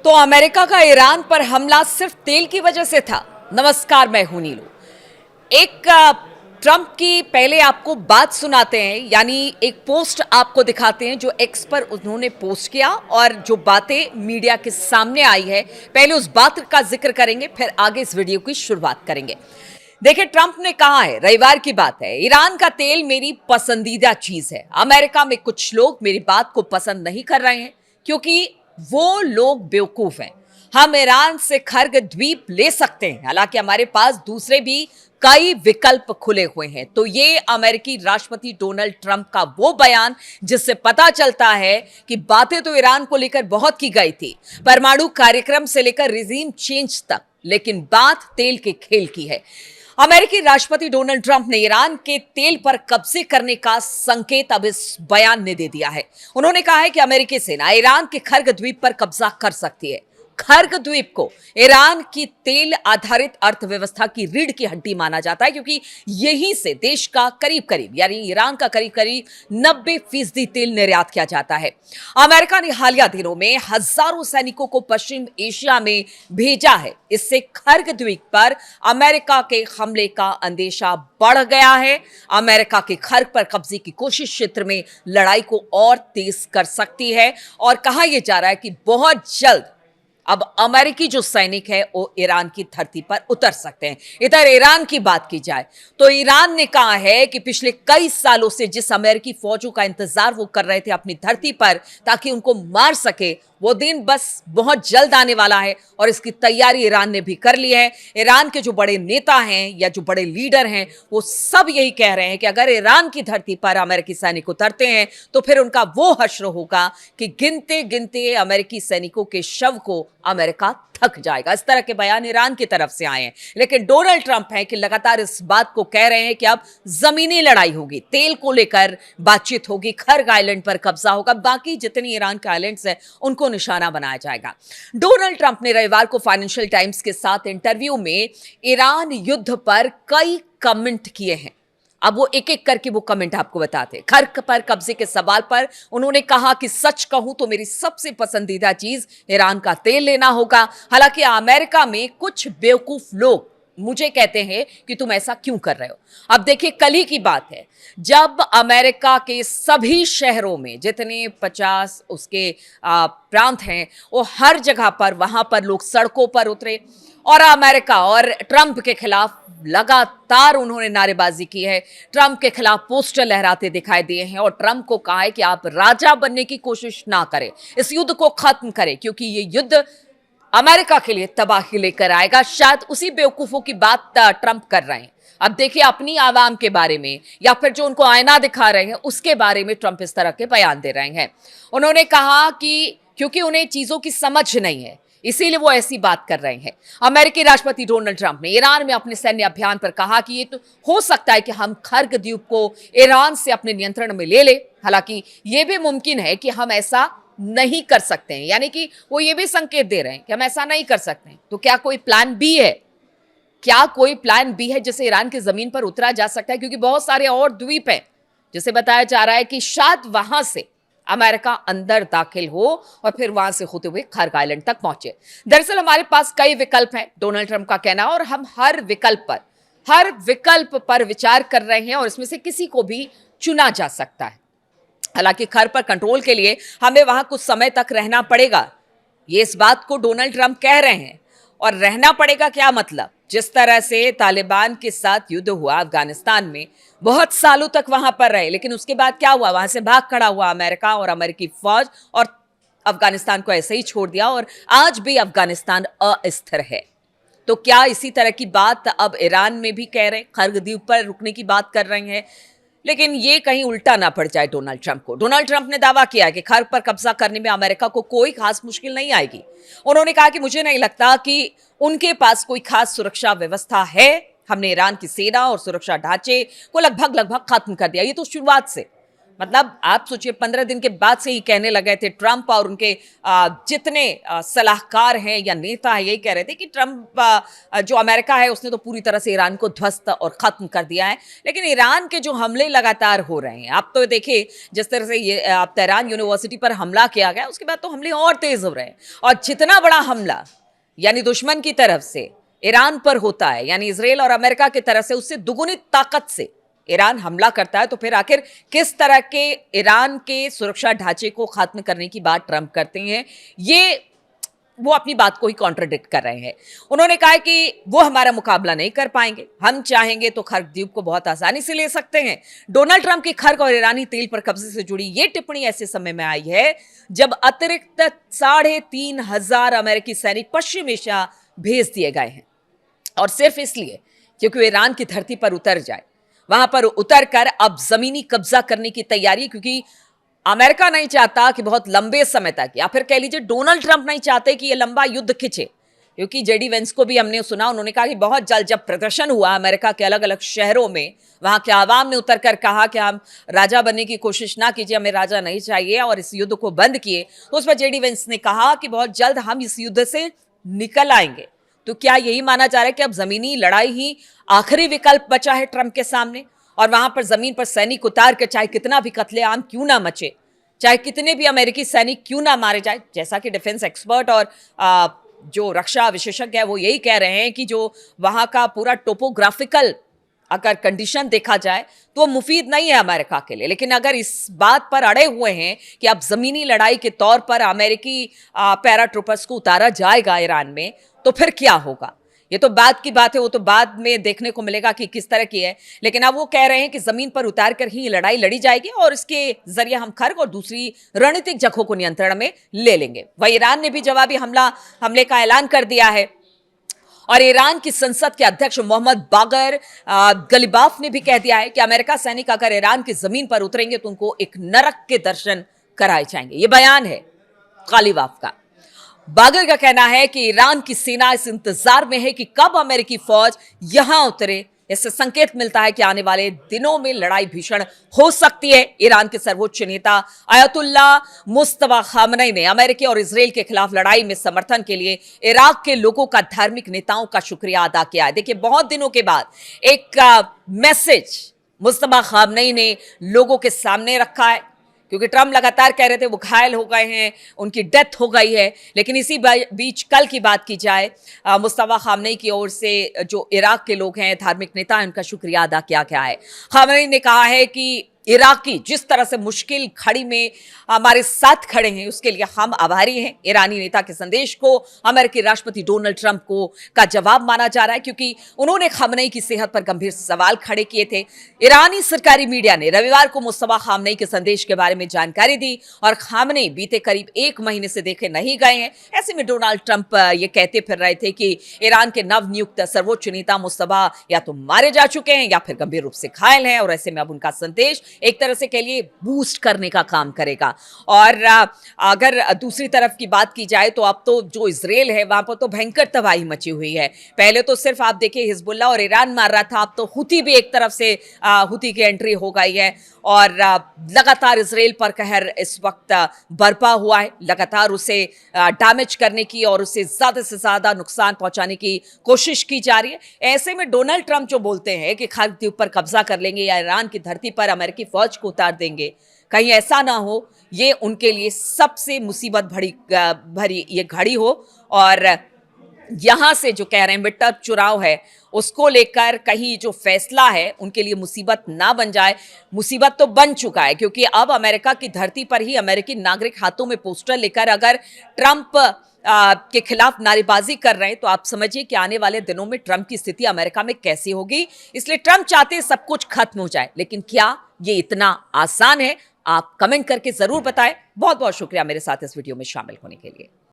तो अमेरिका का ईरान पर हमला सिर्फ तेल की वजह से था। नमस्कार, मैं हूं नीलू। एक ट्रंप की पहले आपको बात सुनाते हैं, यानी एक पोस्ट आपको दिखाते हैं जो एक्स पर उन्होंने पोस्ट किया और जो बातें मीडिया के सामने आई है। पहले उस बात का जिक्र करेंगे, फिर आगे इस वीडियो की शुरुआत करेंगे। देखिए, ट्रंप ने कहा है, रविवार की बात है, ईरान का तेल मेरी पसंदीदा चीज है। अमेरिका में कुछ लोग मेरी बात को पसंद नहीं कर रहे हैं क्योंकि वो लोग बेवकूफ हैं। हम ईरान से खर्ग द्वीप ले सकते हैं, हालांकि हमारे पास दूसरे भी कई विकल्प खुले हुए हैं। तो ये अमेरिकी राष्ट्रपति डोनाल्ड ट्रंप का वो बयान जिससे पता चलता है कि बातें तो ईरान को लेकर बहुत की गई थी, परमाणु कार्यक्रम से लेकर रिजीम चेंज तक, लेकिन बात तेल के खेल की है। अमेरिकी राष्ट्रपति डोनाल्ड ट्रंप ने ईरान के तेल पर कब्जे करने का संकेत अब इस बयान ने दे दिया है। उन्होंने कहा है कि अमेरिकी सेना ईरान के खर्ग द्वीप पर कब्जा कर सकती है। खर्ग द्वीप को ईरान की तेल आधारित अर्थव्यवस्था की रीढ़ की हड्डी माना जाता है, क्योंकि यहीं से देश का करीब करीब, यानी ईरान का करीब करीब 90% तेल निर्यात किया जाता है। अमेरिका ने हालिया दिनों में हजारों सैनिकों को पश्चिम एशिया में भेजा है। इससे खर्ग द्वीप पर अमेरिका के हमले का अंदेशा बढ़ गया है। अमेरिका के खर्ग पर कब्जे की कोशिश क्षेत्र में लड़ाई को और तेज कर सकती है और कहा यह जा रहा है कि बहुत जल्द अब अमेरिकी जो सैनिक है वो ईरान की धरती पर उतर सकते हैं। इधर ईरान की बात की जाए तो ईरान ने कहा है कि पिछले कई सालों से जिस अमेरिकी फौजों का इंतजार वो कर रहे थे अपनी धरती पर ताकि उनको मार सके, वो दिन बस बहुत जल्द आने वाला है और इसकी तैयारी ईरान ने भी कर ली है। ईरान के जो बड़े नेता हैं या जो बड़े लीडर हैं वो सब यही कह रहे हैं कि अगर ईरान की धरती पर अमेरिकी सैनिक उतरते हैं तो फिर उनका वो हश्र होगा कि गिनते गिनते अमेरिकी सैनिकों के शव को अमेरिका थक जाएगा। इस तरह के बयान ईरान की तरफ से आए हैं, लेकिन डोनाल्ड ट्रंप हैं कि लगातार इस बात को कह रहे हैं कि अब जमीनी लड़ाई होगी, तेल को लेकर बातचीत होगी, खर्ग आइलैंड पर कब्जा होगा, बाकी जितनी ईरान के आइलैंड्स हैं उनको निशाना बनाया जाएगा। डोनाल्ड ट्रंप ने रविवार को फाइनेंशियल टाइम्स के साथ इंटरव्यू में ईरान युद्ध पर कई कमेंट किए हैं। अब वो एक एक करके वो कमेंट आपको बताते हैं। खर्ग पर कब्जे के सवाल पर उन्होंने कहा कि सच कहूं तो मेरी सबसे पसंदीदा चीज ईरान का तेल लेना होगा। हालांकि अमेरिका में कुछ बेवकूफ लोग मुझे कहते हैं कि तुम ऐसा क्यों कर रहे हो। अब देखिए, कल ही की बात है जब अमेरिका के सभी शहरों में जितने 50 उसके प्रांत हैं वो हर जगह पर वहां पर लोग सड़कों पर उतरे और अमेरिका और ट्रंप के खिलाफ लगातार उन्होंने नारेबाजी की है। ट्रंप के खिलाफ पोस्टर लहराते दिखाई दिए हैं और ट्रंप को कहा है कि आप राजा बनने की कोशिश ना करें, इस युद्ध को खत्म करें, क्योंकि ये युद्ध अमेरिका के लिए तबाही लेकर आएगा। शायद उसी बेवकूफों की बात ट्रंप कर रहे हैं। अब देखिए, अपनी आवाम के बारे में या फिर जो उनको आईना दिखा रहे हैं उसके बारे में ट्रंप इस तरह के बयान दे रहे हैं। उन्होंने कहा कि क्योंकि उन्हें चीजों की समझ नहीं है इसीलिए वो ऐसी बात कर रहे हैं। अमेरिकी राष्ट्रपति डोनाल्ड ट्रंप ने ईरान में अपने सैन्य अभियान पर कहा कि ये तो हो सकता है कि हम खर्ग द्वीप को ईरान से अपने नियंत्रण में ले ले, हालांकि ये भी मुमकिन है कि हम ऐसा नहीं कर सकते हैं, यानी कि वो ये भी संकेत दे रहे हैं कि हम ऐसा नहीं कर सकते हैं। तो क्या कोई प्लान बी है? क्या कोई प्लान बी है जिससे ईरान की जमीन पर उतरा जा सकता है? क्योंकि बहुत सारे और द्वीप हैं जिसे बताया जा रहा है कि शायद वहां से अमेरिका अंदर दाखिल हो और फिर वहां से होते हुए खर्ग आइलैंड तक पहुंचे। दरअसल हमारे पास कई विकल्प हैं, डोनाल्ड ट्रंप का कहना, और हम हर विकल्प पर विचार कर रहे हैं और इसमें से किसी को भी चुना जा सकता है। हालांकि खर्ग पर कंट्रोल के लिए हमें वहां कुछ समय तक रहना पड़ेगा, ये इस बात को डोनाल्ड ट्रंप कह रहे हैं। और रहना पड़ेगा क्या मतलब? जिस तरह से तालिबान के साथ युद्ध हुआ अफगानिस्तान में, बहुत सालों तक वहां पर रहे, लेकिन उसके बाद क्या हुआ? वहां से भाग खड़ा हुआ अमेरिका और अमेरिकी फौज और अफगानिस्तान को ऐसे ही छोड़ दिया और आज भी अफगानिस्तान अस्थिर है। तो क्या इसी तरह की बात अब ईरान में भी कह रहे हैं, खर्ग द्वीप पर रुकने की बात कर रहे हैं? लेकिन ये कहीं उल्टा ना पड़ जाए डोनाल्ड ट्रंप को। डोनाल्ड ट्रंप ने दावा किया है कि खर्ग पर कब्जा करने में अमेरिका को कोई खास मुश्किल नहीं आएगी। उन्होंने कहा कि मुझे नहीं लगता कि उनके पास कोई खास सुरक्षा व्यवस्था है। हमने ईरान की सेना और सुरक्षा ढांचे को लगभग खत्म कर दिया, ये तो शुरुआत से। मतलब आप सोचिए 15 दिन के बाद से ही कहने लगे थे ट्रंप और उनके जितने सलाहकार हैं या नेता हैं, यही कह रहे थे कि ट्रंप जो अमेरिका है उसने तो पूरी तरह से ईरान को ध्वस्त और खत्म कर दिया है। लेकिन ईरान के जो हमले लगातार हो रहे हैं, आप तो देखिए जिस तरह से ये तेहरान यूनिवर्सिटी पर हमला किया गया, उसके बाद तो हमले और तेज हो रहे हैं। और जितना बड़ा हमला यानी दुश्मन की तरफ से ईरान पर होता है, यानी इजराइल और अमेरिका की तरफ से, उससे दुगुनी ताकत से ईरान हमला करता है, तो फिर आखिर किस तरह के ईरान के सुरक्षा ढांचे को खत्म करने की बात ट्रंप करते हैं, ये वो अपनी बात को ही कॉन्ट्रडिक्ट कर रहे हैं। उन्होंने कहा कि वो हमारा मुकाबला नहीं कर पाएंगे, हम चाहेंगे तो खर्क द्वीप को बहुत आसानी से ले सकते हैं। डोनाल्ड ट्रंप की खर्क और ईरानी तेल पर कब्जे से जुड़ी ये टिप्पणी ऐसे समय में आई है जब अतिरिक्त 3,500 अमेरिकी सैनिक पश्चिम एशिया भेज दिए गए हैं, और सिर्फ इसलिए क्योंकि वो ईरान की धरती पर उतर जाए। वहां पर उतर कर अब जमीनी कब्जा करने की तैयारी, क्योंकि अमेरिका नहीं चाहता कि बहुत लंबे समय तक, या फिर कह लीजिए डोनाल्ड ट्रंप नहीं चाहते कि यह लंबा युद्ध खिंचे। क्योंकि जेडी वेंस को भी हमने सुना, उन्होंने कहा कि बहुत जल्द जब प्रदर्शन हुआ अमेरिका के अलग अलग शहरों में, वहां के आवाम ने उतर कर कहा कि हम राजा बनने की कोशिश ना कीजिए, हमें राजा नहीं चाहिए, और इस युद्ध को बंद किए, तो उस पर जेडी वेंस ने कहा कि बहुत जल्द हम इस युद्ध से निकल आएंगे। तो क्या यही माना जा रहा है कि अब जमीनी लड़ाई ही आखिरी विकल्प बचा है ट्रंप के सामने, और वहां पर जमीन पर सैनिक उतार कर चाहे कितना भी कत्लेआम क्यों ना मचे, चाहे कितने भी अमेरिकी सैनिक क्यों ना मारे जाए, जैसा कि डिफेंस एक्सपर्ट और जो रक्षा विशेषज्ञ है वो यही कह रहे हैं कि जो वहां का पूरा टोपोग्राफिकल अगर कंडीशन देखा जाए तो वो मुफीद नहीं है अमेरिका के लिए। लेकिन अगर इस बात पर अड़े हुए हैं कि अब जमीनी लड़ाई के तौर पर अमेरिकी पैराट्रूपर्स को उतारा जाएगा ईरान में, तो फिर क्या होगा, ये तो बात की बात है, वो तो बाद में देखने को मिलेगा कि किस तरह की है। लेकिन अब वो कह रहे हैं कि जमीन पर उतार कर ही लड़ाई लड़ी जाएगी और इसके जरिए हम खर्क और दूसरी रणनीतिक जगहों को नियंत्रण में ले लेंगे। वही ईरान ने भी जवाबी हमले का ऐलान कर दिया है, और ईरान की संसद के अध्यक्ष मोहम्मद बागर गलिबाफ ने भी कह दिया है कि अमेरिका सैनिक अगर ईरान की जमीन पर उतरेंगे तो उनको एक नरक के दर्शन कराए जाएंगे। ये बयान है गलिबाफ का। बागर का कहना है कि ईरान की सेना इस इंतजार में है कि कब अमेरिकी फौज यहां उतरे। इससे संकेत मिलता है कि आने वाले दिनों में लड़ाई भीषण हो सकती है। ईरान के सर्वोच्च नेता अयतुल्ला मुस्तफा खामनई ने अमेरिका और इजराइल के खिलाफ लड़ाई में समर्थन के लिए इराक के लोगों का, धार्मिक नेताओं का शुक्रिया अदा किया है। देखिए, बहुत दिनों के बाद एक मैसेज मुस्तफा खामनई ने लोगों के सामने रखा है, क्योंकि ट्रंप लगातार कह रहे थे वो घायल हो गए हैं, उनकी डेथ हो गई है। लेकिन इसी बीच कल की बात की जाए, मुस्तफा खामनई की ओर से जो इराक के लोग हैं, धार्मिक नेता हैं, उनका शुक्रिया अदा किया गया है। खामनई ने कहा है कि इराकी जिस तरह से मुश्किल घड़ी में हमारे साथ खड़े हैं उसके लिए हम आभारी हैं। ईरानी नेता के संदेश को अमेरिकी राष्ट्रपति डोनाल्ड ट्रंप का जवाब माना जा रहा है, क्योंकि उन्होंने खामनई की सेहत पर गंभीर सवाल खड़े किए थे। ईरानी सरकारी मीडिया ने रविवार को मुस्तफा खामनई के संदेश के बारे में जानकारी दी, और खामनई बीते करीब 1 महीने से देखे नहीं गए हैं। ऐसे में डोनाल्ड ट्रंप ये कहते फिर रहे थे कि ईरान के नवनियुक्त सर्वोच्च नेता मुस्तफा या तो मारे जा चुके हैं या फिर गंभीर रूप से घायल हैं, और ऐसे में अब उनका संदेश एक तरह से कह लिए बूस्ट करने का काम करेगा। और अगर दूसरी तरफ की बात की जाए तो अब तो जो इजराइल है वहां पर तो भयंकर तबाही मची हुई है। पहले तो सिर्फ आप देखिए हिजबुल्लाह और ईरान मार रहा था, अब तो हुती भी एक तरफ से हुती की एंट्री हो गई है, और लगातार इजराइल पर कहर इस वक्त बरपा हुआ है। लगातार उसे डैमेज करने की और उसे ज्यादा से ज्यादा नुकसान पहुंचाने की कोशिश की जा रही है। ऐसे में डोनाल्ड ट्रंप जो बोलते हैं कि खर्क द्वीप पर कब्जा कर लेंगे या ईरान की धरती पर अमेरिकी फौज को उतार देंगे, कहीं ऐसा ना हो ये उनके लिए सबसे मुसीबत भरी ये घड़ी हो। और यहां से जो कह रहे हैं मिड टर्म चुनाव है उसको लेकर कहीं जो फैसला है उनके लिए मुसीबत ना बन जाए। मुसीबत तो बन चुका है, क्योंकि अब अमेरिका की धरती पर ही अमेरिकी नागरिक हाथों में पोस्टर लेकर अगर ट्रंप के खिलाफ नारेबाजी कर रहे हैं, तो आप समझिए कि आने वाले दिनों में ट्रंप की स्थिति अमेरिका में कैसी होगी। इसलिए ट्रंप चाहते हैं सब कुछ खत्म हो जाए, लेकिन क्या ये इतना आसान है? आप कमेंट करके जरूर बताएं। बहुत बहुत शुक्रिया मेरे साथ इस वीडियो में शामिल होने के लिए।